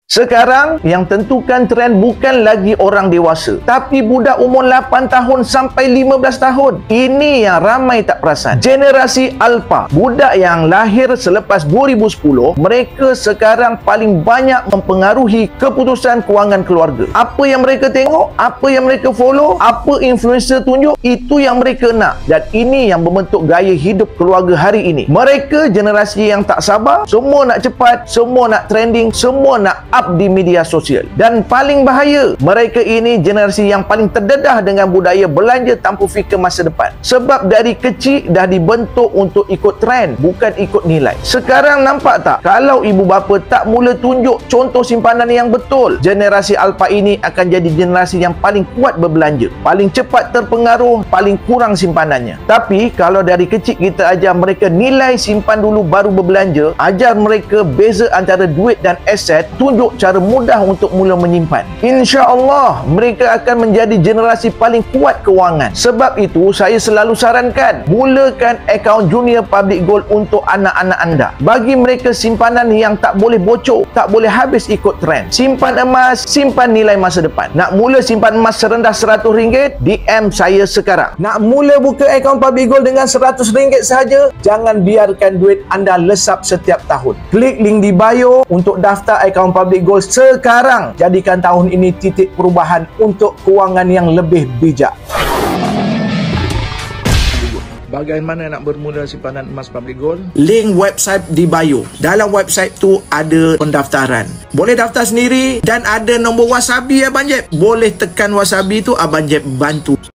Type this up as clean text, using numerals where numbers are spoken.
Sekarang yang tentukan trend bukan lagi orang dewasa, tapi budak umur 8 tahun sampai 15 tahun. Ini yang ramai tak perasan. Generasi Alpha, budak yang lahir selepas 2010, mereka sekarang paling banyak mempengaruhi keputusan kewangan keluarga. Apa yang mereka tengok, apa yang mereka follow, apa influencer tunjuk, itu yang mereka nak. Dan ini yang membentuk gaya hidup keluarga hari ini. Mereka generasi yang tak sabar, semua nak cepat, semua nak trending, semua nak up di media sosial. Dan paling bahaya, mereka ini generasi yang paling terdedah dengan budaya belanja tanpa fikir masa depan. Sebab dari kecil dah dibentuk untuk ikut trend, bukan ikut nilai. Sekarang nampak tak? Kalau ibu bapa tak mula tunjuk contoh simpanan yang betul, generasi Alpha ini akan jadi generasi yang paling kuat berbelanja, paling cepat terpengaruh, paling kurang simpanannya. Tapi kalau dari kecil kita ajar mereka nilai simpan dulu baru berbelanja, ajar mereka beza antara duit dan aset, tunjuk cara mudah untuk mula menyimpan, insya-Allah mereka akan menjadi generasi paling kuat kewangan. Sebab itu saya selalu sarankan, mulakan akaun Junior Public Gold untuk anak-anak anda. Bagi mereka simpanan yang tak boleh bocor, tak boleh habis ikut trend. Simpan emas, simpan nilai masa depan. Nak mula simpan emas serendah RM100? DM saya sekarang. Nak mula buka akaun Public Gold dengan RM100 sahaja? Jangan biarkan duit anda lesap setiap tahun. Klik link di bio untuk daftar akaun Public Gold sekarang. Jadikan tahun ini titik perubahan untuk kewangan yang lebih bijak. Bagaimana nak bermula simpanan emas Public Gold? Link website di bio. Dalam website tu ada pendaftaran. Boleh daftar sendiri dan ada nombor Wasabi Abang Jeb. Boleh tekan Wasabi tu, Abang Jeb bantu.